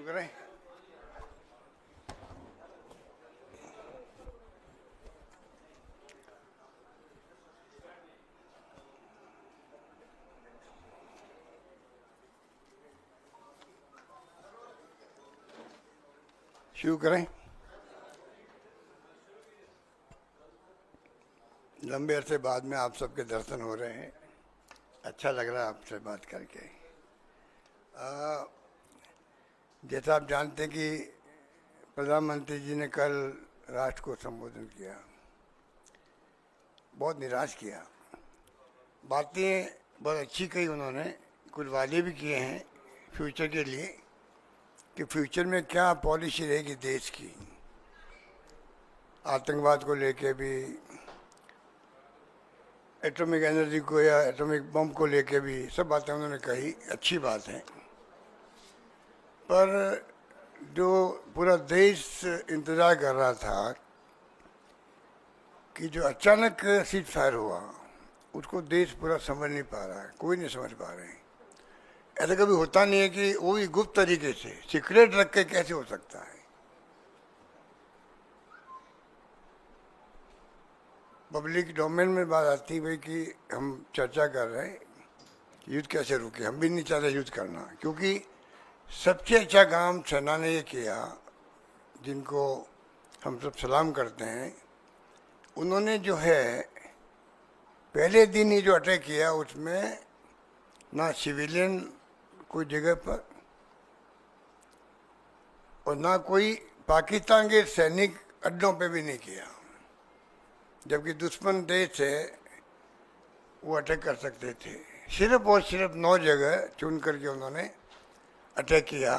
शुरू करें। शुरू करें। लंबे अरसे बाद में आप सबके दर्शन हो रहे हैं, अच्छा लग रहा है आपसे बात करके। जैसा आप जानते हैं कि प्रधानमंत्री जी ने कल राष्ट्र को संबोधन किया, बहुत निराश किया। बातें बहुत अच्छी कही उन्होंने, कुछ वादे भी किए हैं फ्यूचर के लिए कि फ्यूचर में क्या पॉलिसी रहेगी देश की, आतंकवाद को लेके भी, एटॉमिक एनर्जी को या एटॉमिक बम को लेके भी, सब बातें उन्होंने कही, अच्छी बात है। पर जो पूरा देश इंतज़ार कर रहा था कि जो अचानक सीज फायर हुआ, उसको देश पूरा समझ नहीं पा रहा है, कोई नहीं समझ पा रहे हैं। ऐसा कभी होता नहीं है कि वो भी गुप्त तरीके से सीक्रेट रख के कैसे हो सकता है। पब्लिक डोमेन में बात आती है कि हम चर्चा कर रहे हैं कि युद्ध कैसे रुके। हम भी नहीं चाहते युद्ध करना, क्योंकि सबसे अच्छा काम सेना ने ये किया, जिनको हम सब सलाम करते हैं। उन्होंने जो है पहले दिन ही जो अटैक किया, उसमें ना सिविलियन कोई जगह पर और ना कोई पाकिस्तान के सैनिक अड्डों पे भी नहीं किया, जबकि दुश्मन देश है वो अटैक कर सकते थे। सिर्फ और सिर्फ 9 जगह चुन करके उन्होंने अटैक किया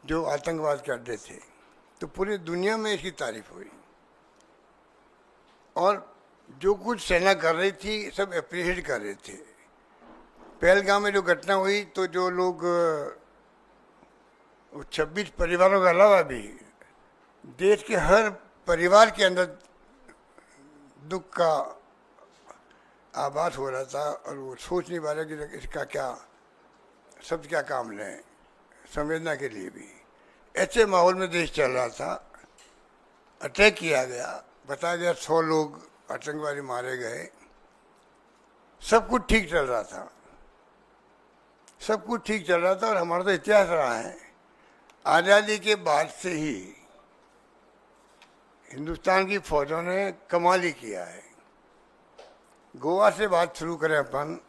जो आतंकवाद के अड्डे थे। तो पूरी दुनिया में इसकी तारीफ हुई और जो कुछ सेना कर रही थी सब अप्रिशिएट कर रहे थे। पहलगाम में जो घटना हुई, तो जो लोग 26 परिवारों के अलावा भी देश के हर परिवार के अंदर दुख का आभास हो रहा था और वो सोच नहीं पा रहे कि इसका क्या शब्द क्या काम लें संवेदना के लिए भी। ऐसे माहौल में देश चल रहा था, अटैक किया गया, बताया गया 100 लोग आतंकवादी मारे गए, सब कुछ ठीक चल रहा था, सब कुछ ठीक चल रहा था। और हमारा तो इतिहास रहा है, आज़ादी के बाद से ही हिंदुस्तान की फौजों ने कमाल ही किया है। गोवा से बात शुरू करें अपन,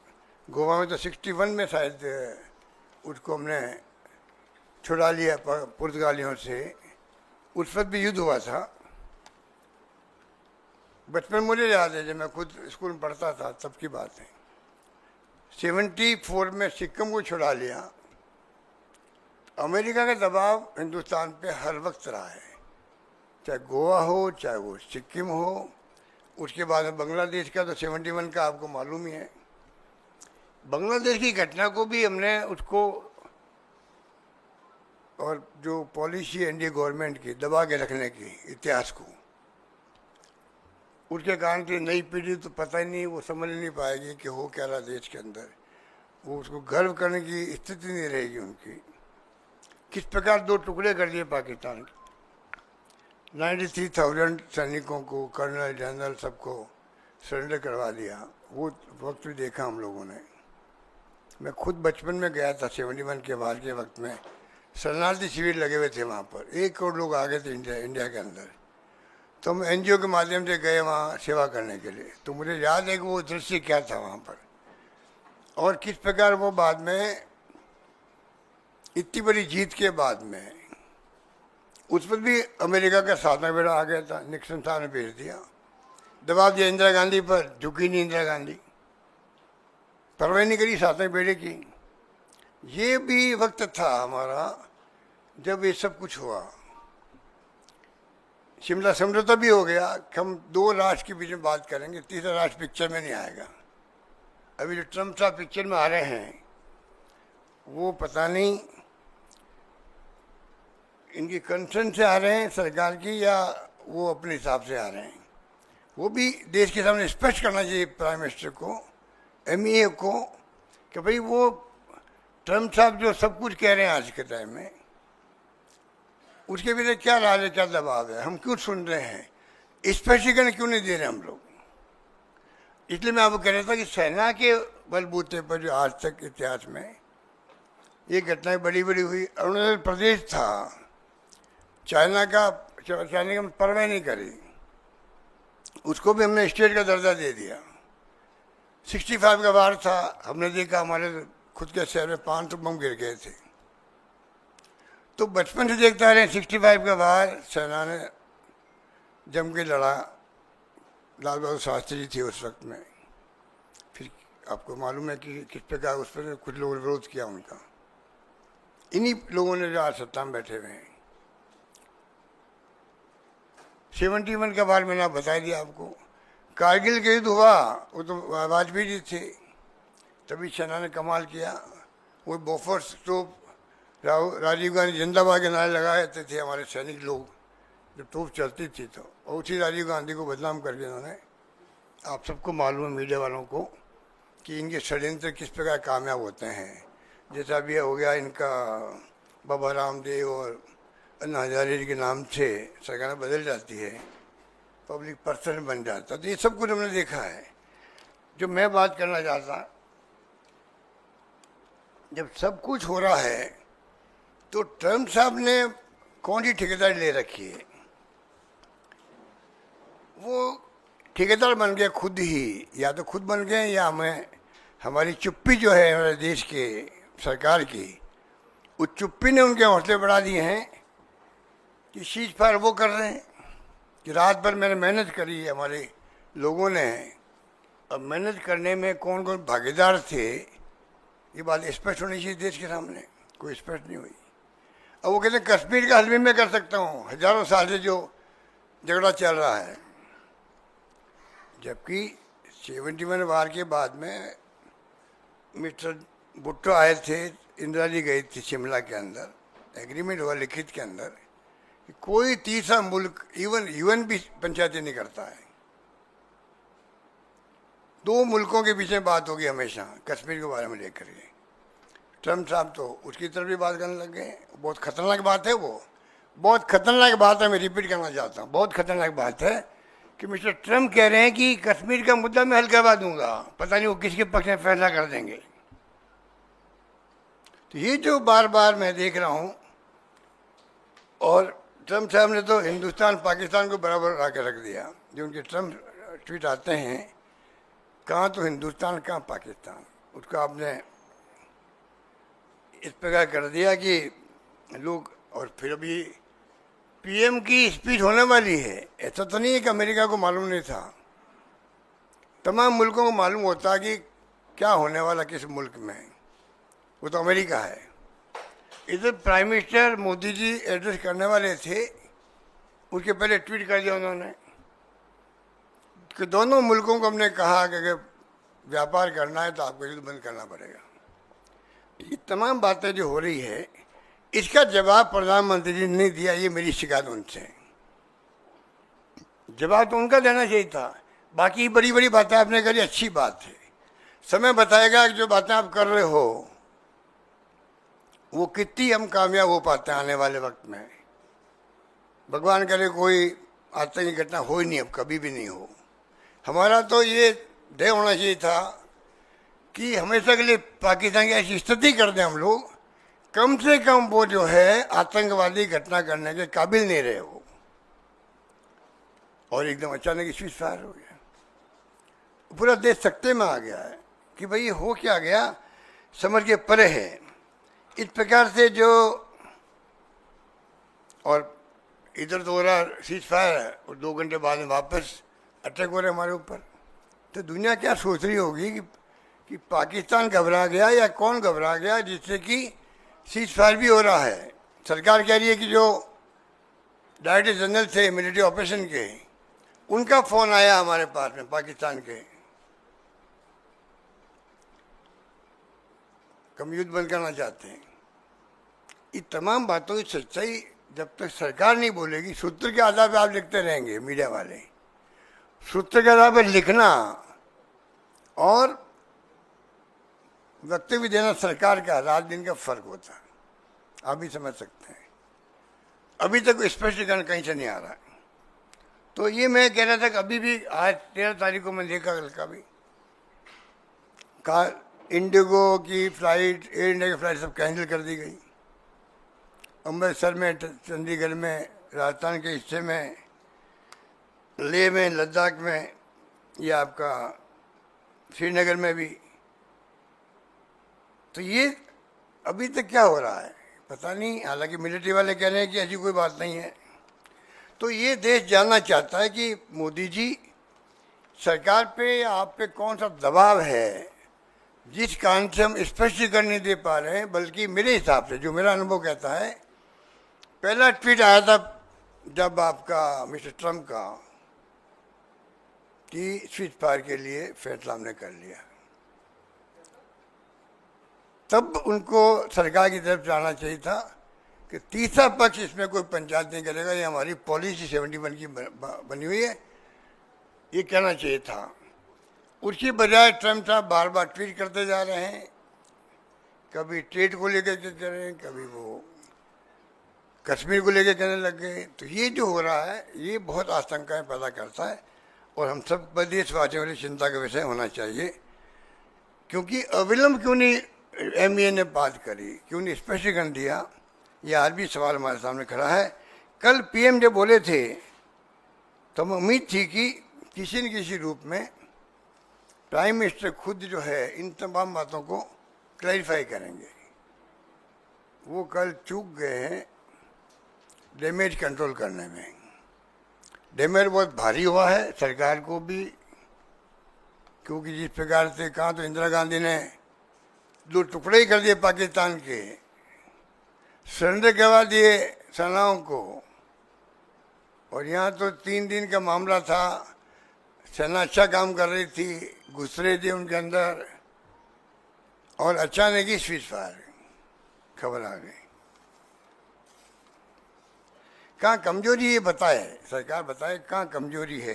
गोवा में तो 61 में शायद उसको हमने छुड़ा लिया पुर्तगालियों से। उस वक्त भी युद्ध हुआ था। बचपन मुझे याद है, जब मैं खुद स्कूल में पढ़ता था तब की बात है। 74 में सिक्किम को छुड़ा लिया। अमेरिका का दबाव हिंदुस्तान पे हर वक्त रहा है, चाहे गोवा हो चाहे वो सिक्किम हो। उसके बाद बांग्लादेश का तो 71 का आपको मालूम ही है। बांग्लादेश की घटना को भी हमने उसको और जो पॉलिसी एनडीए गवर्नमेंट की दबा के रखने की इतिहास को, उसके कारण से नई पीढ़ी तो पता ही नहीं, वो समझ नहीं पाएगी कि हो क्या रहा देश के अंदर। वो उसको गर्व करने की स्थिति नहीं रहेगी उनकी। किस प्रकार 2 टुकड़े कर दिए पाकिस्तान के, 93,000 सैनिकों को, कर्नल जनरल सबको सरेंडर करवा दिया। वो वक्त भी देखा हम लोगों ने। मैं खुद बचपन में गया था 71 के बाद के वक्त में, शरणार्थी शिविर लगे हुए थे वहाँ पर, 1 करोड़ लोग आ गए थे इंडिया के अंदर। तो हम एनजीओ के माध्यम से गए वहाँ सेवा करने के लिए। तो मुझे याद है कि वो दृश्य क्या था वहाँ पर और किस प्रकार वो बाद में इतनी बड़ी जीत के बाद में उस पर भी अमेरिका का साधना बेड़ा आ गया था। निक्सन साहब ने भेज दिया, दबाव दिया इंदिरा गांधी पर, झुकी नहीं इंदिरा गांधी, परवाह नहीं करी साधना बेड़े की। ये भी वक्त था हमारा जब ये सब कुछ हुआ। शिमला समझौता भी हो गया। हम 2 राष्ट्र के बीच में बात करेंगे, तीसरा राष्ट्र पिक्चर में नहीं आएगा। अभी जो ट्रम्प साहब पिक्चर में आ रहे हैं, वो पता नहीं इनकी कंसर्न से आ रहे हैं सरकार की या वो अपने हिसाब से आ रहे हैं। वो भी देश के सामने स्पष्ट करना चाहिए प्राइम मिनिस्टर को, एमईए को, कि भाई वो ट्रम्प साहब जो सब कुछ कह रहे हैं आज के टाइम में, उसके पीछे क्या राज है, क्या दबाव है, हम क्यों सुन रहे हैं, स्पष्टीकरण क्यों नहीं दे रहे हम लोग। इसलिए मैं आपको कह रहा था कि सेना के बलबूते पर जो आज तक इतिहास में ये घटनाएं बड़ी बड़ी हुई। अरुणाचल प्रदेश था, चाइना का परवाह नहीं करी, उसको भी हमने स्टेट का दर्जा दे दिया। 65 का वार था, हमने देखा हमारे खुद के शहर में 500 बम गिर गए थे। तो बचपन से देखता रहे 65 का वार, सेना ने जम के लड़ा, लाल बहादुर शास्त्री जी थे उस वक्त में। फिर आपको मालूम है कि किस प्रकार उस पर कुछ लोगों ने विरोध किया उनका, इन्हीं लोगों ने जो आज सत्ता में बैठे हुए हैं। 71 का बार मैंने बता दिया आपको। कारगिल के युद्ध हुआ, वो तो वाजपेयी जी थे, तभी सेना ने कमाल किया। वो बोफोर्स तोप, राजीव गांधी जिंदाबाद के नारे लगाए जाते थे हमारे सैनिक लोग जब तोप चलती थी तो, और उसी राजीव गांधी को बदनाम करके उन्होंने, आप सबको मालूम है मीडिया वालों को कि इनके षड्यंत्र किस प्रकार कामयाब होते हैं। जैसा भी हो गया इनका बाबा रामदेव और अन्ना हजारे जी के नाम से सरकार बदल जाती है, पब्लिक पर्सन बन जाता, तो ये सब कुछ हमने देखा है। जो मैं बात करना चाहता, जब सब कुछ हो रहा है तो ट्रम्प साहब ने कौन सी ठेकेदारी ले रखी है। वो ठेकेदार बन गए खुद ही, या तो खुद बन गए या हमें, हमारी चुप्पी जो है हमारे देश के सरकार की, उस चुप्पी ने उनके हौसले बढ़ा दिए हैं कि सीज फायर वो कर रहे हैं कि रात भर मैंने मेहनत करी है हमारे लोगों ने। अब मेहनत करने में कौन कौन भागीदार थे, ये बात स्पष्ट होनी चाहिए देश के सामने, कोई स्पष्ट नहीं हुई। अब वो कहते हैं कश्मीर का हल भी मैं कर सकता हूँ, हजारों साल से जो झगड़ा चल रहा है। जबकि 71 वार के बाद में मिस्टर भुट्टो आए थे, इंदिरा जी गई थी शिमला के अंदर, एग्रीमेंट हुआ लिखित के अंदर कि कोई तीसरा मुल्क, इवन यूएन भी पंचायती नहीं करता है। 2 मुल्कों के बीच में बात होगी हमेशा कश्मीर के बारे में लेकर के। ट्रम्प साहब तो उसकी तरफ भी बात करने लग गए। बहुत खतरनाक बात है वो, बहुत खतरनाक बात है। मैं रिपीट करना चाहता हूँ, बहुत खतरनाक बात है कि मिस्टर ट्रम्प कह रहे हैं कि कश्मीर का मुद्दा मैं हल करवा दूंगा, पता नहीं वो किसके पक्ष में फैसला कर देंगे। तो ये जो बार बार मैं देख रहा हूँ, और ट्रम्प साहब ने तो हिंदुस्तान पाकिस्तान को बराबर ला के रख दिया। जो उनके ट्रम्प ट्वीट आते हैं, कहाँ तो हिंदुस्तान कहाँ पाकिस्तान, उसका आपने इस प्रकार कर दिया कि लोग, और फिर अभी पीएम की स्पीच होने वाली है। ऐसा तो नहीं है कि अमेरिका को मालूम नहीं था, तमाम मुल्कों को मालूम होता कि क्या होने वाला किस मुल्क में, वो तो अमेरिका है। इधर prime minister Modi ji address करने वाले थे, उसके पहले ट्वीट कर दिया उन्होंने कि दोनों मुल्कों को हमने कहा कि अगर व्यापार करना है तो आपको युद्ध बंद करना पड़ेगा। ये तमाम बातें जो हो रही है, इसका जवाब प्रधानमंत्री जी ने नहीं दिया। ये मेरी शिकायत उनसे, जवाब तो उनका देना चाहिए था। बाकी बड़ी बड़ी बातें आपने करी, अच्छी बात है, समय बताएगा कि जो बातें आप कर रहे हो वो कितनी हम कामयाब हो पाते हैं आने वाले वक्त में। भगवान करे कोई आतंकी घटना हो ही नहीं, अब कभी भी नहीं हो। हमारा तो ये ध्येय होना चाहिए था कि हमेशा के लिए पाकिस्तान की ऐसी स्थिति कर दें हम लोग, कम से कम वो जो है आतंकवादी घटना करने के काबिल नहीं रहे वो, और एकदम अचानक सीज फायर हो गया। पूरा देश सख्ते में आ गया है कि भाई ये हो क्या गया, समझ के परे है। इस प्रकार से जो, और इधर तो हो रहा सीज फायर है और 2 घंटे बाद में वापस अटैक हो रहे हमारे ऊपर। तो दुनिया क्या सोच रही होगी कि पाकिस्तान घबरा गया या कौन घबरा गया जिससे कि सीज फायर भी हो रहा है। सरकार कह रही है कि जो डायरेक्टर जनरल थे मिलिट्री ऑपरेशन के, उनका फोन आया हमारे पास में पाकिस्तान के, हम युद्ध बंद करना चाहते हैं। ये तमाम बातों की सच्चाई जब तक सरकार नहीं बोलेगी, सूत्र के आधार पर आप लिखते रहेंगे मीडिया वाले, सूत्र के आधार पर लिखना और वक्तव्य देना सरकार का रात दिन का फर्क होता है, आप भी समझ सकते हैं। अभी तक स्पष्टीकरण कहीं से नहीं आ रहा है। तो ये मैं कह रहा था कि अभी भी आज 13 तारीख को मैं देखा, कल का भी कहा इंडिगो की फ़्लाइट, एयर इंडिया की फ़्लाइट सब कैंसिल कर दी गई। अमृतसर में, चंडीगढ़ में, राजस्थान के हिस्से में, लेह में, लद्दाख में, या आपका श्रीनगर में भी। तो ये अभी तक क्या हो रहा है पता नहीं। हालांकि मिलिट्री वाले कह रहे हैं कि ऐसी कोई बात नहीं है। तो ये देश जानना चाहता है कि मोदी जी सरकार पे या आप पे कौन सा दबाव है जिस कारण से हम स्पष्टीकरण नहीं दे पा रहे हैं। बल्कि मेरे हिसाब से, जो मेरा अनुभव कहता है, पहला ट्वीट आया था जब आपका मिस्टर ट्रम्प का कि स्विच फायर के लिए फैसला हमने कर लिया, तब उनको सरकार की तरफ से आना चाहिए था कि तीसरा पक्ष इसमें कोई पंचायत नहीं करेगा, ये हमारी पॉलिसी 71 की बनी हुई है, ये कहना चाहिए था। उसकी बजाय ट्रम्प साहब बार बार ट्वीट करते जा रहे हैं, कभी ट्रेड को लेकर के कह रहे हैं, कभी वो कश्मीर को लेकर कहने लग गए। तो ये जो हो रहा है ये बहुत आशंकाएं पैदा करता है और हम सब देशवासियों के लिए चिंता का विषय होना चाहिए। क्योंकि अविलंब क्यों नहीं MEA ने बात करी, क्यों नहीं स्पष्टीकरण दिया, ये आज भी सवाल हमारे सामने खड़ा है। कल PM जब बोले थे तो हमें उम्मीद थी कि किसी न किसी रूप में प्राइम मिनिस्टर खुद जो है इन तमाम बातों को क्लैरिफाई करेंगे। वो कल चूक गए हैं डैमेज कंट्रोल करने में। डैमेज बहुत भारी हुआ है सरकार को भी, क्योंकि जिस प्रकार से कहा तो इंदिरा गांधी ने 2 टुकड़े ही कर दिए पाकिस्तान के, सरेंडर करवा दिए सेनाओं को। और यहाँ तो 3 दिन का मामला था, सेना अच्छा काम कर रही थी, घुस रहे थे उनके अंदर, और अचानक ही स्विच फायर खबर आ गई। कहाँ कमजोरी ये बताए, सरकार बताए कहाँ कमजोरी है।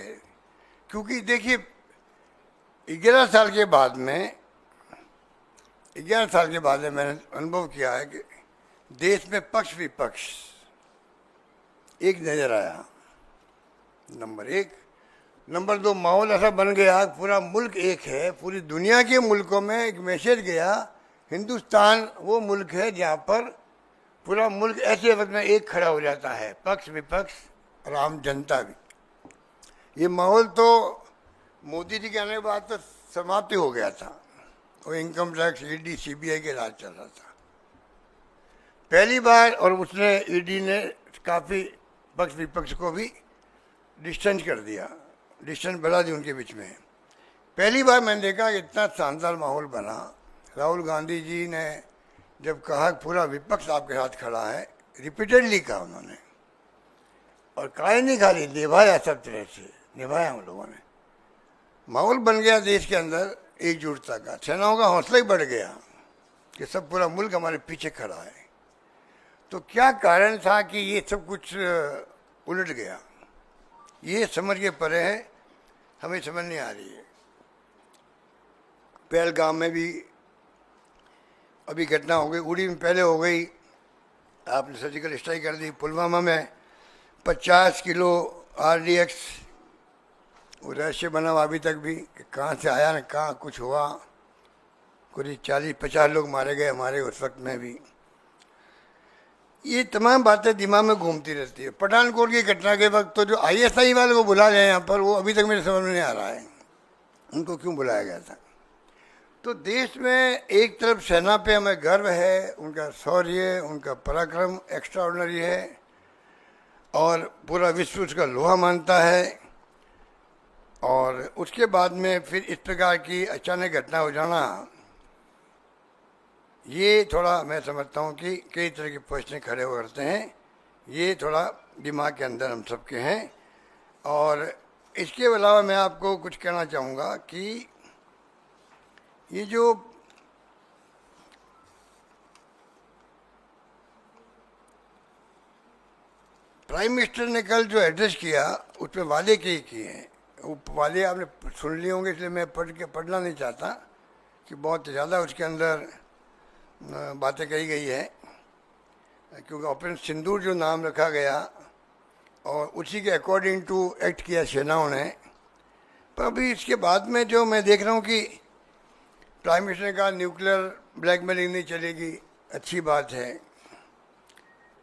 क्योंकि देखिए 11 साल के बाद में, 11 साल के बाद में मैंने अनुभव किया है कि देश में पक्ष विपक्ष एक नजर आया, नंबर 1। नंबर 2, माहौल ऐसा बन गया, पूरा मुल्क एक है। पूरी दुनिया के मुल्कों में एक मैसेज गया, हिंदुस्तान वो मुल्क है जहाँ पर पूरा मुल्क ऐसे वक्त में एक खड़ा हो जाता है, पक्ष विपक्ष और आम जनता भी। ये माहौल तो मोदी जी के आने के बाद तो समाप्ति हो गया था। वो इनकम टैक्स, ED, CBI के राज चल रहा था पहली बार, और उसने ED ने काफ़ी पक्ष विपक्ष को भी डिस्टेंस कर दिया, डिस्टेंस बढ़ा दी उनके बीच में। पहली बार मैंने देखा कि इतना शानदार माहौल बना। राहुल गांधी जी ने जब कहा पूरा विपक्ष आपके साथ खड़ा है, रिपीटेडली कहा उन्होंने, और कहा नहीं खाली, निभाया, सब तरह से निभाया हम लोगों ने। माहौल बन गया देश के अंदर एकजुटता का, सेनाओं का हौसला ही बढ़ गया कि सब पूरा मुल्क हमारे पीछे खड़ा है। तो क्या कारण था कि ये सब कुछ उलट गया, ये समझ के परे है, हमें समझ नहीं आ रही है। पहलगाम में भी अभी घटना हो गई, उड़ी में पहले हो गई, आपने सर्जिकल स्ट्राइक कर दी। पुलवामा में 50 किलो RDX वो रहस्य बना हुआ अभी तक भी, कि कहाँ से आया न कहाँ कुछ हुआ। करीब 40-50 लोग मारे गए हमारे उस वक्त में भी। ये तमाम बातें दिमाग में घूमती रहती है। पठानकोट की घटना के वक्त तो जो ISI वाले को बुला गए यहाँ पर, वो अभी तक मेरे समझ में नहीं आ रहा है उनको क्यों बुलाया गया था। तो देश में एक तरफ सेना पे हमें गर्व है, उनका शौर्य, उनका पराक्रम एक्स्ट्रा ऑर्डिनरी है, और पूरा विश्व उसका लोहा मानता है। और उसके बाद में फिर इस प्रकार की अचानक घटना हो जाना, ये थोड़ा मैं समझता हूँ कि कई तरह के प्रश्न खड़े हो करते हैं। ये थोड़ा दिमाग के अंदर हम सबके हैं। और इसके अलावा मैं आपको कुछ कहना चाहूँगा कि ये जो प्राइम मिनिस्टर ने कल जो एड्रेस किया, उसमें वादे किए हैं। वो वादे आपने सुन लिए होंगे, इसलिए मैं पढ़ना नहीं चाहता। कि बहुत ज़्यादा उसके अंदर बातें कही गई है, क्योंकि ऑपरेशन सिंदूर जो नाम रखा गया और उसी के अकॉर्डिंग टू एक्ट किया सेनाओं ने। पर अभी इसके बाद में जो मैं देख रहा हूँ कि प्राइम मिनिस्टर ने कहा न्यूक्लियर ब्लैकमेलिंग नहीं चलेगी, अच्छी बात है।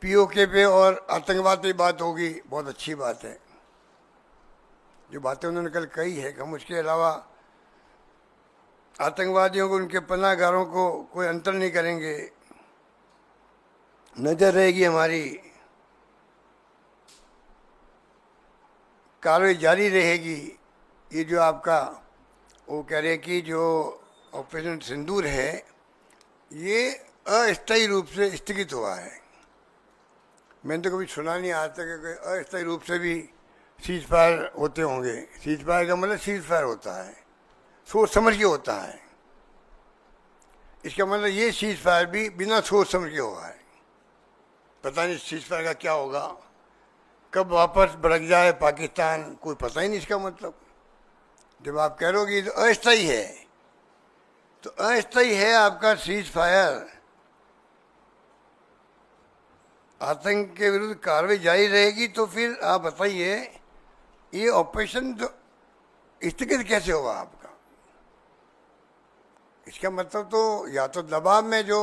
पीओके पे और आतंकवाद पे बात होगी, बहुत अच्छी बात है। जो बातें उन्होंने कल कही है कि हम उसके अलावा आतंकवादियों को, उनके पनाहगारों को कोई अंतर नहीं करेंगे, नजर रहेगी हमारी, कार्रवाई जारी रहेगी। ये जो आपका वो कह रहे हैं कि जो ऑपरेशन सिंदूर है ये अस्थायी रूप से स्थगित हुआ है। मैंने तो कभी सुना नहीं आज तक कि अस्थायी रूप से भी सीज फायर होते होंगे। सीज फायर का मतलब सीज फायर होता है, सोच समझ के होता है। इसका मतलब ये सीज फायर भी बिना सोच समझ के हुआ है। पता नहीं सीज फायर का क्या होगा, कब वापस भड़क जाए पाकिस्तान, कोई पता ही नहीं इसका मतलब। जब आप कह रहे हो कि तो अस्थायी है, तो अस्थायी है आपका सीज फायर। आतंक के विरुद्ध कार्रवाई जारी रहेगी, तो फिर आप बताइए ये ऑपरेशन तो स्थगित कैसे होगा आपका? इसका मतलब तो या तो दबाव में जो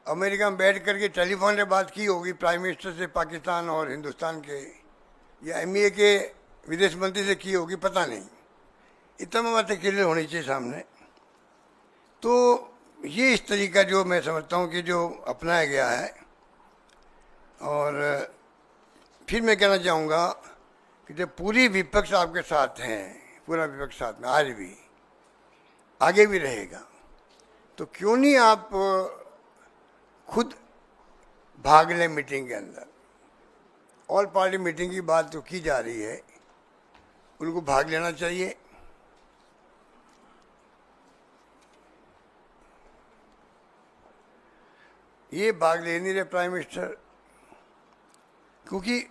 अमेरिका में बैठ करके टेलीफोन पे बात की होगी प्राइम मिनिस्टर से पाकिस्तान और हिंदुस्तान के, या एमईए के विदेश मंत्री से की होगी, पता नहीं। इतना बातें क्लियर होनी चाहिए सामने। तो ये इस तरीका जो मैं समझता हूँ कि जो अपनाया गया है। और फिर मैं कहना चाहूँगा कि जब पूरी विपक्ष आपके साथ हैं, पूरा विपक्ष साथ में आज भी आगे भी रहेगा, तो क्यों नहीं आप खुद भाग लें मीटिंग के अंदर। ऑल पार्टी मीटिंग की बात तो की जा रही है, उनको भाग लेना चाहिए। ये भाग ले नहीं रहे प्राइम मिनिस्टर, क्योंकि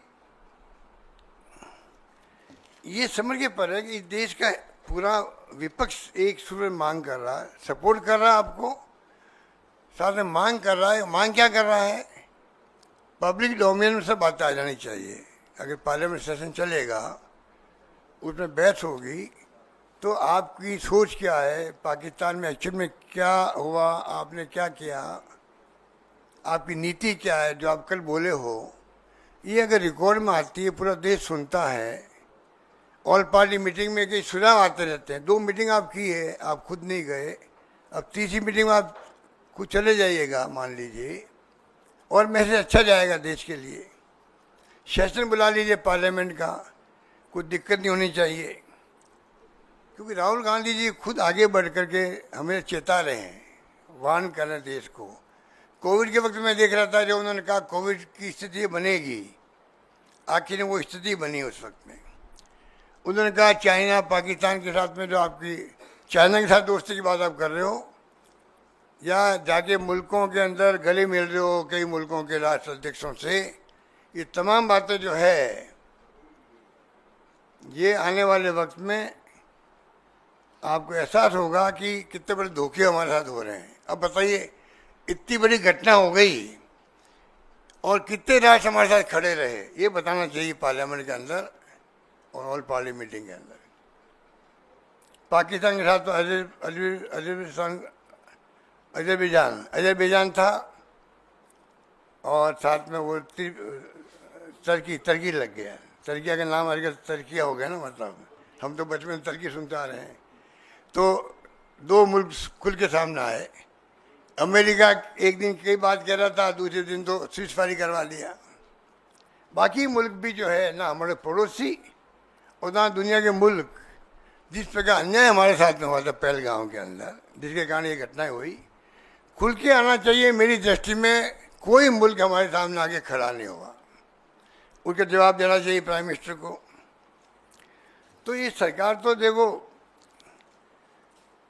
ये समझ के पर है कि देश का पूरा विपक्ष एक सुर में मांग कर रहा है, सपोर्ट कर रहा है आपको, साथ में मांग कर रहा है। मांग क्या कर रहा है? पब्लिक डोमेन में सब बातें आ जानी चाहिए। अगर पार्लियामेंट सेशन चलेगा, उसमें बहस होगी, तो आपकी सोच क्या है, पाकिस्तान में एक्चुअल में क्या हुआ, आपने क्या किया, आपकी नीति क्या है, जो आप कल बोले हो, ये अगर रिकॉर्ड में आती है, पूरा देश सुनता है। ऑल पार्टी मीटिंग में कई सुझाव आते रहते हैं। 2 मीटिंग आप की है, आप खुद नहीं गए, अब तीसरी मीटिंग में आप कुछ चले जाइएगा मान लीजिए, और मैसेज अच्छा जाएगा देश के लिए। सेशन बुला लीजिए पार्लियामेंट का, कुछ दिक्कत नहीं होनी चाहिए। क्योंकि राहुल गांधी जी खुद आगे बढ़ करके हमें चेता रहे हैं, वार्न कर रहे हैं देश को। कोविड के वक्त में देख रहा था, जो उन्होंने कहा कोविड की स्थिति बनेगी, आखिर वो स्थिति बनी उस वक्त में। उन्होंने कहा चाइना पाकिस्तान के साथ में, जो आपकी चाइना के साथ दोस्ती की बात आप कर रहे हो, या जाके मुल्कों के अंदर गले मिल रहे हो कई मुल्कों के राष्ट्र अध्यक्षों से, ये तमाम बातें जो है, ये आने वाले वक्त में आपको एहसास होगा कि कितने बड़े धोखे हमारे साथ हो रहे हैं। अब बताइए, इतनी बड़ी घटना हो गई और कितने राष्ट्र हमारे साथ खड़े रहे, ये बताना चाहिए पार्लियामेंट के अंदर और ऑल पार्टी मीटिंग के अंदर। पाकिस्तान के साथ तो अजरबैजान था, और साथ में वो टर्की लग गया। टर्किया का नाम हर तर्किया हो गया ना, मतलब हम तो बचपन में टर्की सुनते आ रहे हैं। तो 2 मुल्क खुल के सामने आए। अमेरिका एक दिन कई बात कह रहा था, दूसरे दिन तो सीज़फायर करवा लिया। बाकी मुल्क भी जो है ना, हमारे पड़ोसी और ना दुनिया के मुल्क, जिस प्रकार अन्याय हमारे साथ में हुआ था पहलगाम के अंदर, जिसके कारण ये घटनाएं हुई, खुल के आना चाहिए। मेरी दृष्टि में कोई मुल्क हमारे सामने आके खड़ा नहीं हुआ, उसका जवाब देना चाहिए प्राइम मिनिस्टर को। तो ये सरकार तो देखो,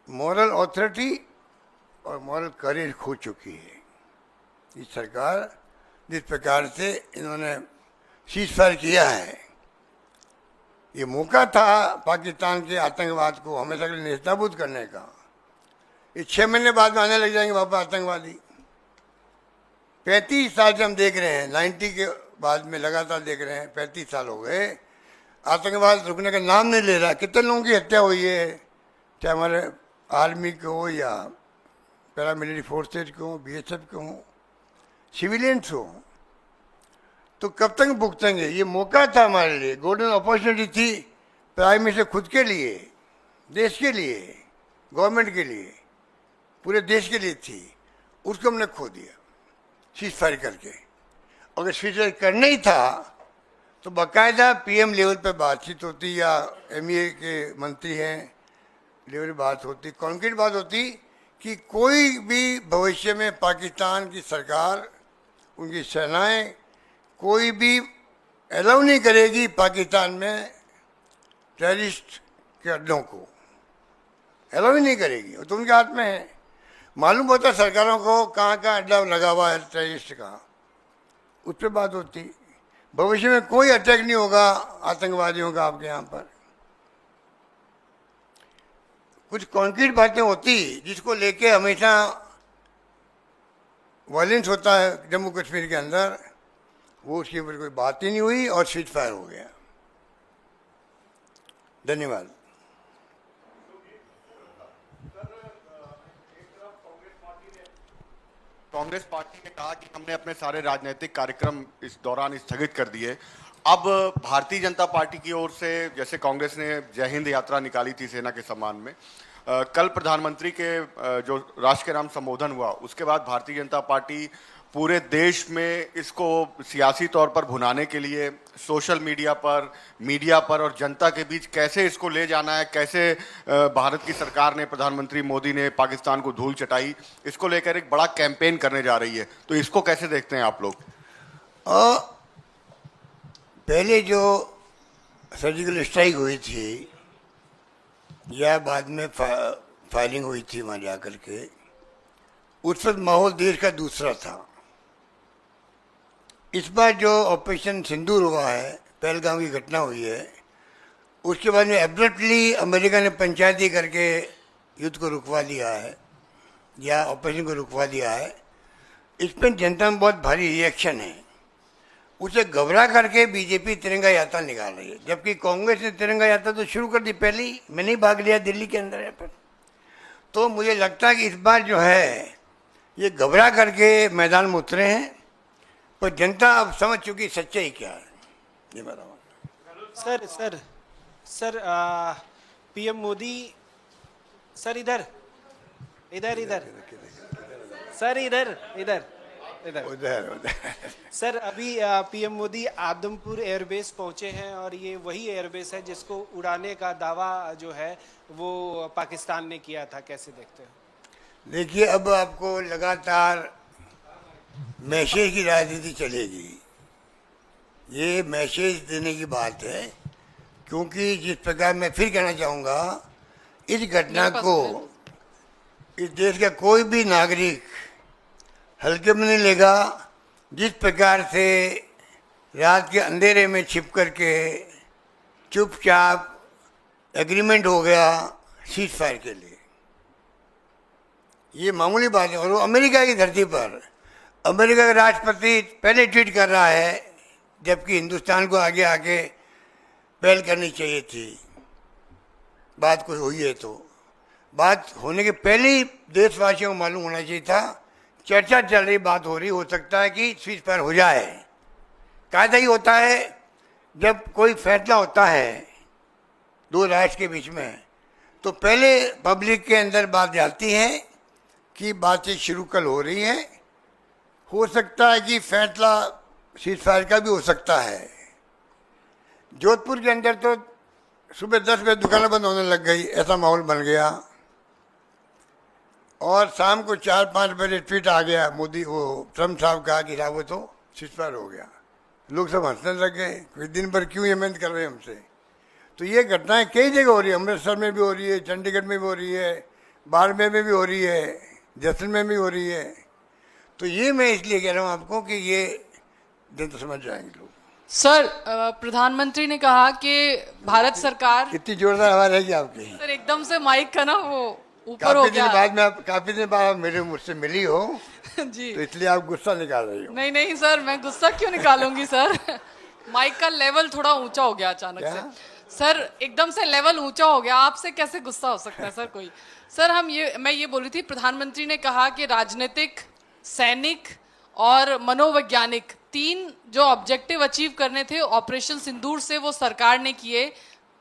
मॉरल अथॉरिटी और मॉरल करेज खो चुकी है। ये सरकार जिस प्रकार से इन्होंने सीज़फायर किया है, ये मौका था पाकिस्तान के आतंकवाद को हमेशा के लिए नेस्तनाबूद करने का। ये 6 महीने बाद में आने लग जाएंगे वापस आतंकवादी। 35 साल से हम देख रहे हैं, 90 के बाद में लगातार देख रहे हैं, 35 साल हो गए, आतंकवाद रुकने का नाम नहीं ले रहा। कितने लोगों की हत्या हुई है, चाहे हमारे आर्मी के हो या पैरामिलिट्री फोर्सेज के हो, BSF के हो, सिविलियंस हो। तो कब तक भुगतेंगे? ये मौका था हमारे लिए, गोल्डन अपॉर्चुनिटी थी प्राइम मिनिस्टर खुद के लिए, देश के लिए, गवर्नमेंट के लिए, पूरे देश के लिए थी, उसको हमने खो दिया सीज फायर करके। अगर सीज फायर करना ही था तो बाकायदा PM लेवल पे बातचीत होती या MEA के मंत्री हैं लेवल बात होती, कॉन्क्रीट बात होती कि कोई भी भविष्य में पाकिस्तान की सरकार, उनकी सेनाएं कोई भी अलाउ नहीं करेगी पाकिस्तान में टेररिस्ट के अड्डों को, अलाउ ही नहीं करेगी। वो तो उनके हाथ में है। मालूम होता है सरकारों को कहाँ कहाँ अड्डा लगा हुआ है टेररिस्ट का, उस पर बात होती। भविष्य में कोई अटैक नहीं होगा आतंकवादियों का आपके यहाँ पर। कुछ कॉन्क्रीट बातें होती जिसको लेके हमेशा वायलेंस होता है जम्मू कश्मीर के अंदर, वो उसके ऊपर कोई बात ही नहीं हुई और सीज फायर हो गया। धन्यवाद। कांग्रेस पार्टी ने कहा कि हमने अपने सारे राजनीतिक कार्यक्रम इस दौरान स्थगित कर दिए। अब भारतीय जनता पार्टी की ओर से, जैसे कांग्रेस ने जय हिंद यात्रा निकाली थी सेना के सम्मान में, कल प्रधानमंत्री के जो राष्ट्र के नाम संबोधन हुआ, उसके बाद भारतीय जनता पार्टी पूरे देश में इसको सियासी तौर पर भुनाने के लिए सोशल मीडिया पर, मीडिया पर और जनता के बीच कैसे इसको ले जाना है, कैसे भारत की सरकार ने, प्रधानमंत्री मोदी ने पाकिस्तान को धूल चटाई, इसको लेकर एक बड़ा कैंपेन करने जा रही है। तो इसको कैसे देखते हैं आप लोग? पहले जो सर्जिकल स्ट्राइक हुई थी या बाद में फायरिंग हुई थी वहाँ जा कर के, उस वक्त माहौल देश का दूसरा था। इस बार जो ऑपरेशन सिंदूर हुआ है, पहलगाम की घटना हुई है, उसके बाद में एब्रप्टली अमेरिका ने पंचायती करके युद्ध को रुकवा दिया है या ऑपरेशन को रुकवा दिया है। इस पर जनता में बहुत भारी रिएक्शन है। उसे घबरा करके बीजेपी तिरंगा यात्रा निकाल रही है, जबकि कांग्रेस ने तिरंगा यात्रा तो शुरू कर दी पहले ही। मैंने ही भाग लिया दिल्ली के अंदर है पर। तो मुझे लगता है कि इस बार जो है ये घबरा करके मैदान में उतरे हैं, पर जनता अब समझ चुकी सच्चाई क्या है। ये बताओ सर PM मोदी सर इधर सर इधर सर अभी PM मोदी आदमपुर एयरबेस पहुंचे हैं और ये वही एयरबेस है जिसको उड़ाने का दावा जो है वो पाकिस्तान ने किया था। कैसे देखते हो? देखिए, अब आपको लगातार मैसेज की राजनीति चलेगी। ये मैसेज देने की बात है, क्योंकि जिस प्रकार मैं फिर कहना चाहूँगा, इस घटना को इस देश का कोई भी नागरिक हल्के में नहीं लेगा। जिस प्रकार से रात के अंधेरे में छिप करके चुपचाप एग्रीमेंट हो गया सीज फायर के लिए, ये मामूली बात है। और वो अमेरिका की धरती पर अमेरिका का राष्ट्रपति पहले ट्वीट कर रहा है, जबकि हिंदुस्तान को आगे आके पहल करनी चाहिए थी। बात कोई हुई है तो बात होने के पहले ही देशवासियों को मालूम होना चाहिए था। चर्चा चल रही, बात हो रही, हो सकता है कि सीज फायर हो जाए। कायदा ही होता है जब कोई फैसला होता है दो राष्ट्र के बीच में, तो पहले पब्लिक के अंदर बात जाती है कि बातचीत शुरू कल हो रही है। हो सकता है कि फैसला सीज फायर का भी हो सकता है। जोधपुर के अंदर तो सुबह 10 बजे दुकानें बंद होने लग गई, ऐसा माहौल बन गया। और शाम को 4-5 बजे ट्वीट आ गया मोदी, वो ट्रम्प साहब का कि वो तो सीज फायर हो गया। लोग सब हंसने लग गए कि दिन भर क्यों ये मेहनत कर रहे हैं हमसे। तो ये घटनाएं कई जगह हो रही है, अमृतसर में भी हो रही है, चंडीगढ़ में भी हो रही है, बाड़मेर में भी हो रही है, जैसलमेर में भी हो रही है। तो ये मैं इसलिए कह रहा हूँ आपको कि ये दिन तो समझ जाएंगे लोग। सर, प्रधानमंत्री ने कहा कि भारत सरकार, इतनी जोरदार आवाज है कि आपकी? सर एकदम से माइक का ना वो ऊपर हो गया। काफी दिन बाद आप मेरे मुझसे मिली हो जी तो इसलिए आप गुस्सा निकाल रही हो। नहीं नहीं सर, मैं गुस्सा क्यों निकालूंगी सर। माइक का लेवल थोड़ा ऊंचा हो गया अचानक क्या? से सर, एकदम से लेवल ऊंचा हो गया, आपसे कैसे गुस्सा हो सकता है सर कोई। सर मैं ये बोल रही थी, प्रधानमंत्री ने कहा कि राजनीतिक, सैनिक और मनोवैज्ञानिक 3 जो ऑब्जेक्टिव अचीव करने थे ऑपरेशन सिंदूर से, वो सरकार ने किए।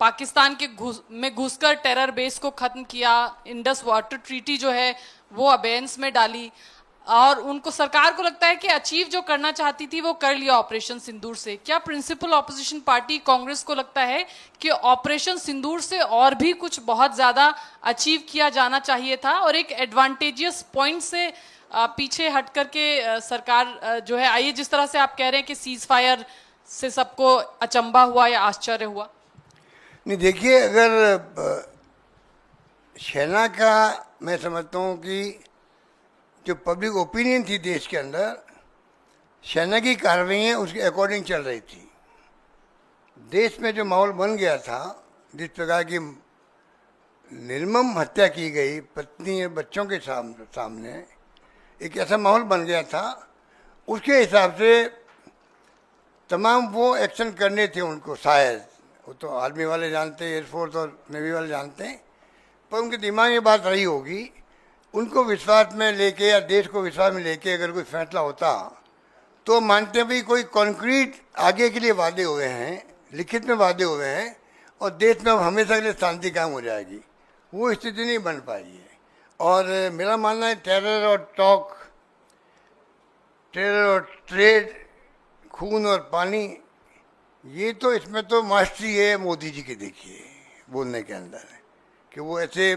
पाकिस्तान के में घुसकर टेरर बेस को खत्म किया, इंडस वाटर ट्रीटी जो है वो अबेयंस में डाली, और उनको, सरकार को लगता है कि अचीव जो करना चाहती थी वो कर लिया ऑपरेशन सिंदूर से। क्या प्रिंसिपल ऑपोजिशन पार्टी कांग्रेस को लगता है कि ऑपरेशन सिंदूर से और भी कुछ बहुत ज्यादा अचीव किया जाना चाहिए था, और एक एडवांटेजियस पॉइंट से पीछे हट करके सरकार जो है आई, जिस तरह से आप कह रहे हैं कि सीज फायर से सबको अचंभा हुआ या आश्चर्य हुआ? नहीं, देखिए, अगर सेना का मैं समझता हूँ कि जो पब्लिक ओपिनियन थी देश के अंदर, सेना की कार्रवाइयाँ उसके अकॉर्डिंग चल रही थी। देश में जो माहौल बन गया था, जिस प्रकार की निर्मम हत्या की गई पत्नी और बच्चों के सामने, एक ऐसा माहौल बन गया था, उसके हिसाब से तमाम वो एक्शन करने थे उनको। शायद वो तो आर्मी वाले जानते, एयरफोर्स और नेवी वाले जानते हैं, पर उनके दिमाग में बात रही होगी, उनको विश्वास में लेके या देश को विश्वास में लेके अगर कोई फैसला होता तो मानते हैं भाई कोई कॉन्क्रीट आगे के लिए वादे हुए हैं, लिखित में वादे हुए हैं, और देश में अब हमेशा के लिए शांति कायम हो जाएगी। वो स्थिति नहीं बन पाई है। और मेरा मानना है टेरर और टॉक, टेरर और ट्रेड, खून और पानी, ये तो इसमें तो मास्टरी है मोदी जी की। देखिए बोलने के अंदर कि वो ऐसे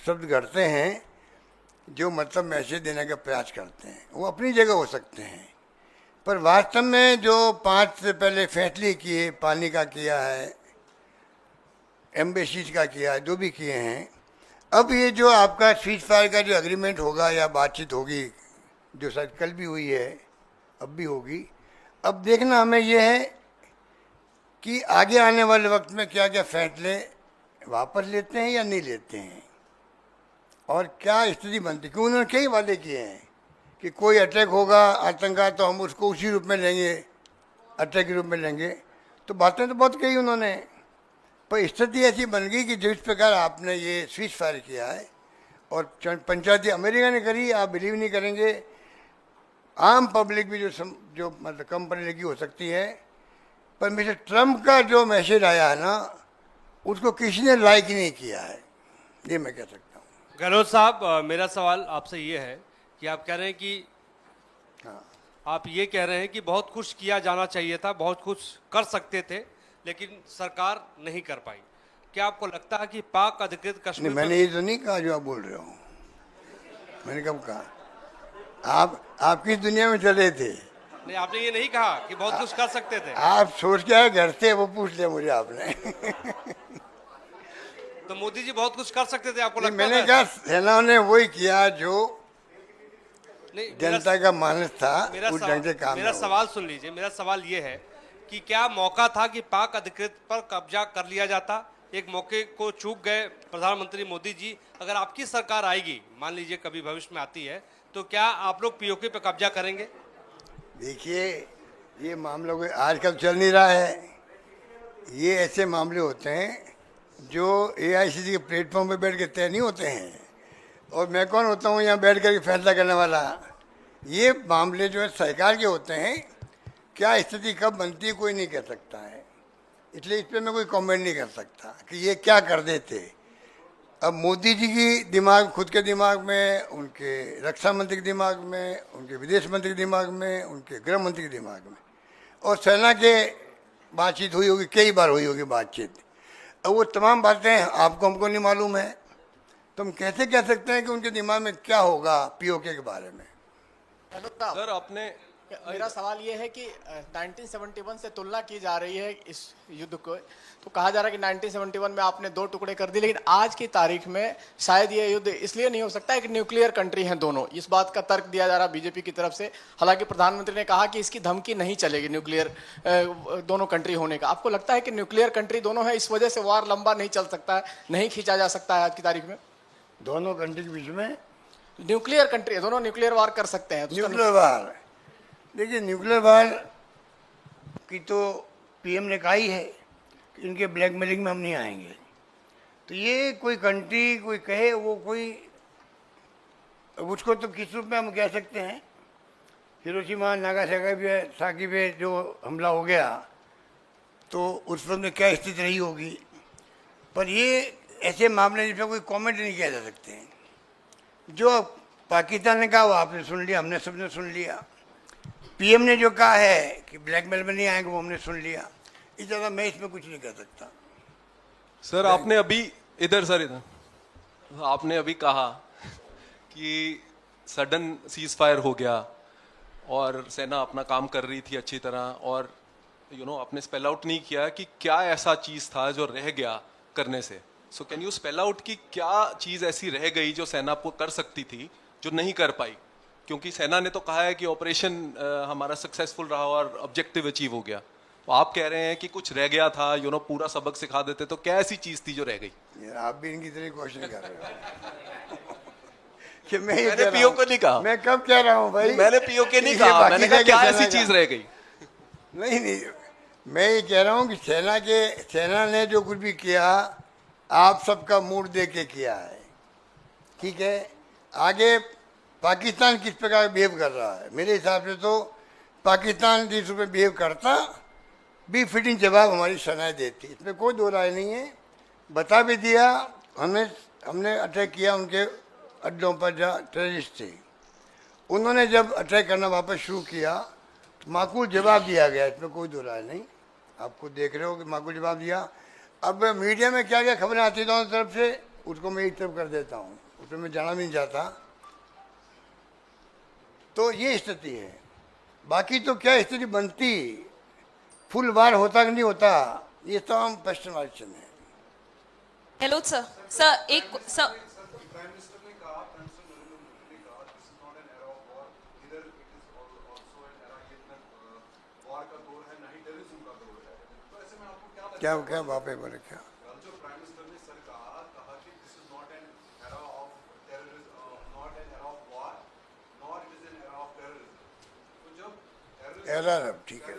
शब्द गढ़ते हैं जो मतलब मैसेज देने का प्रयास करते हैं। वो अपनी जगह हो सकते हैं, पर वास्तव में जो 5 से पहले फैसले किए, पानी का किया है, एम्बेसीज का किया है, जो भी किए हैं, अब ये जो आपका सीज फायर का जो एग्रीमेंट होगा या बातचीत होगी, जो शायद कल भी हुई है, अब भी होगी, अब देखना हमें ये है कि आगे आने वाले वक्त में क्या क्या फैसले वापस लेते हैं या नहीं लेते हैं, और क्या स्थिति बनती है। क्योंकि उन्होंने कई वादे किए हैं कि कोई अटैक होगा आतंकवाद तो हम उसको उसी रूप में लेंगे, अटैक के रूप में लेंगे। तो बातें तो बहुत कही उन्होंने, पर स्थिति ऐसी बन गई कि जिस प्रकार आपने ये सीज फायर किया है और पंचायती अमेरिका ने करी, आप बिलीव नहीं करेंगे, आम पब्लिक भी जो मतलब कम पढ़ी लिखी हो सकती है, पर मिस्टर ट्रम्प का जो मैसेज आया है ना, उसको किसी ने लाइक नहीं किया है, ये मैं कह सकता हूँ। गहलोत साहब, मेरा सवाल आपसे ये है कि आप कह रहे हैं कि आप ये कह रहे हैं कि बहुत कुछ किया जाना चाहिए था, बहुत कुछ कर सकते थे, लेकिन सरकार नहीं कर पाई। क्या आपको लगता है कि पाक अधिकृत कश्मीर? नहीं, मैंने ये तो नहीं कहा जो आप बोल रहे हो। मैंने कब कहा? आप किस दुनिया में चले थे? नहीं, आपने ये नहीं कहा कि बहुत कुछ कर सकते थे। आप सोच के आए घर से, वो पूछ लिया मुझे आपने। तो मोदी जी बहुत कुछ कर सकते थे, आपको लगता मैंने है? कहा सेना ने वही किया जो नहीं, जनता का मानस था, उस ढंग से काम मेरा ना हुआ। सवाल सुन लीजिए। मेरा सवाल ये है कि क्या मौका था कि पाक अधिकृत पर कब्जा कर लिया जाता? एक मौके को चूक गए प्रधानमंत्री मोदी जी। अगर आपकी सरकार आएगी, मान लीजिए कभी भविष्य में आती है, तो क्या आप लोग पीओके पे कब्जा करेंगे? देखिए, ये मामला कोई आजकल चल नहीं रहा है। ये ऐसे मामले होते हैं जो एआईसीसी के प्लेटफॉर्म पे बैठ के तय नहीं होते हैं, और मैं कौन होता हूँ यहाँ बैठ कर फैसला करने वाला। ये मामले जो है सरकार के होते हैं, क्या स्थिति कब बनती है कोई नहीं कह सकता है, इसलिए इस पर मैं कोई कमेंट नहीं कर सकता कि ये क्या कर देते। अब मोदी जी की दिमाग, खुद के दिमाग में, उनके रक्षा मंत्री के दिमाग में, उनके विदेश मंत्री के दिमाग में, उनके गृह मंत्री के दिमाग में, और सेना के बातचीत हुई होगी, कई बार हुई होगी बातचीत। अब वो तमाम बातें आपको हमको नहीं मालूम है, तो हम कैसे कह सकते हैं कि उनके दिमाग में क्या होगा पीओके के बारे में। सर, आपने, मेरा सवाल ये है कि 1971 से तुलना की जा रही है इस युद्ध को, तो कहा जा रहा है कि 1971 में आपने 2 टुकड़े कर दिए, लेकिन आज की तारीख में शायद ये युद्ध इसलिए नहीं हो सकता है कि न्यूक्लियर कंट्री हैं दोनों। इस बात का तर्क दिया जा रहा है बीजेपी की तरफ से। हालांकि प्रधानमंत्री ने कहा कि इसकी धमकी नहीं चलेगी न्यूक्लियर दोनों कंट्री होने का। आपको लगता है कि न्यूक्लियर कंट्री दोनों है, इस वजह से वार लंबा नहीं चल सकता है, नहीं खींचा जा सकता है आज की तारीख में? दोनों कंट्री के बीच में न्यूक्लियर कंट्री, दोनों न्यूक्लियर वार कर सकते हैं तो उसका न्यूक्लियर वार। देखिए न्यूक्लियर वार की तो पीएम ने कहा ही है कि इनके ब्लैकमेलिंग में हम नहीं आएंगे। तो ये कोई कंट्री कोई कहे वो कोई, उसको तो किस रूप में हम कह सकते हैं। हिरोशिमा नागासाकी पे जो हमला हो गया तो उस पर में क्या स्थिति रही होगी, पर ये ऐसे मामले जिसमें कोई कमेंट नहीं किया जा सकते हैं। जो पाकिस्तान ने कहा वो आपने सुन लिया, हमने सबने सुन लिया। पीएम ने जो कहा है कि ब्लैकमेल में नहीं आएंगे वो हमने सुन लिया। इस ज़्यादा मैं इसमें कुछ नहीं कर सकता। सर आपने अभी इधर आपने अभी कहा कि सडन सीज फायर हो गया और सेना अपना काम कर रही थी अच्छी तरह, और आपने स्पेल आउट नहीं किया कि क्या ऐसा चीज था जो रह गया करने से। So can you spell out कि क्या चीज ऐसी रह गई जो सेना को कर सकती थी जो नहीं कर पाई? क्योंकि सेना ने तो कहा है कि ऑपरेशन हमारा सक्सेसफुल रहा और ऑब्जेक्टिव अचीव हो गया, तो आप कह रहे हैं कि कुछ रह गया था, पूरा सबक सिखा देते, तो क्या ऐसी चीज थी जो रह गई? यार आप भी इनकी तरह क्वेश्चन कर रहे हो कि मैंने पीओ को नहीं कहा। मैं कब कह रहा हूँ भाई? मैंने पीओ के नहीं कहा, मैंने कहा क्या ऐसी चीज रह गई? नहीं, मैं ये कह रहा हूँ कि सेना ने जो कुछ भी किया आप सबका मूड देख के किया है, ठीक है। आगे पाकिस्तान किस प्रकार बिहेव कर रहा है, मेरे हिसाब से तो पाकिस्तान जिस रूप में बिहेव करता भी फिटिंग जवाब हमारी सेनाएं देती, इसमें कोई दो राय नहीं है। बता भी दिया, हमने अटैक किया उनके अड्डों पर जहाँ टेररिस्ट थे। उन्होंने जब अटैक करना वापस शुरू किया तो माकूल जवाब दिया गया, इसमें कोई दो राय नहीं। आप खुद देख रहे हो कि माकूल जवाब दिया। अब मीडिया में क्या क्या खबरें आती दोनों तरफ से, उसको मैं एक तरफ कर देता हूँ, उसमें मैं जाना भी नहीं चाहता। तो ये स्थिति है। बाकी तो क्या स्थिति बनती, फुल वार होता कि नहीं होता, ये तो हम प्रश्न वाचन है। हेलो सर, सर क्या क्या वापे बोले क्या? एरर है, ठीक है।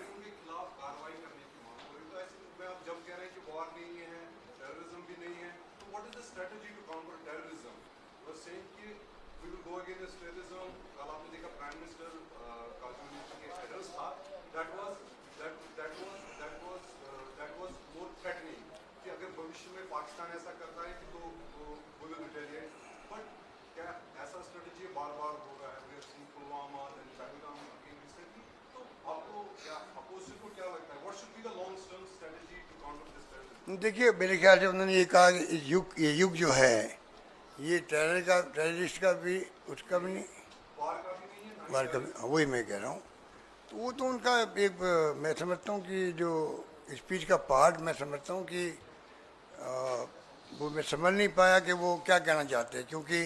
देखिए मेरे ख्याल से उन्होंने ये कहा कि ये युग जो है ये टेररिस्ट का भी, उसका भी नहीं, वार का भी, वही मैं कह रहा हूँ। तो वो तो उनका एक, मैं समझता हूँ कि जो स्पीच का पार्ट मैं समझता हूँ कि वो मैं समझ नहीं पाया कि वो क्या कहना चाहते हैं, क्योंकि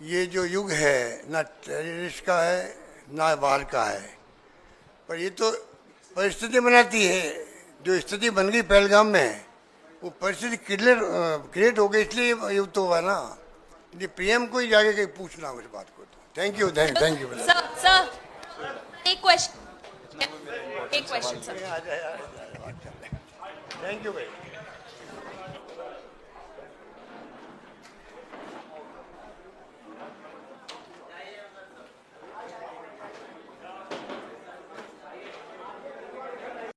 ये जो युग है ना टेररिस्ट का है ना वार का है, पर ये तो परिस्थिति बनाती है। जो स्थिति बन गई पहलगाम में, वो परिस्थिति क्रिएट हो गई, इसलिए युद्ध तो हुआ ना। ये पीएम को ही जाके कहीं पूछना उस बात को। तो थैंक यू सर एक क्वेश्चन सर। थैंक यू भाई।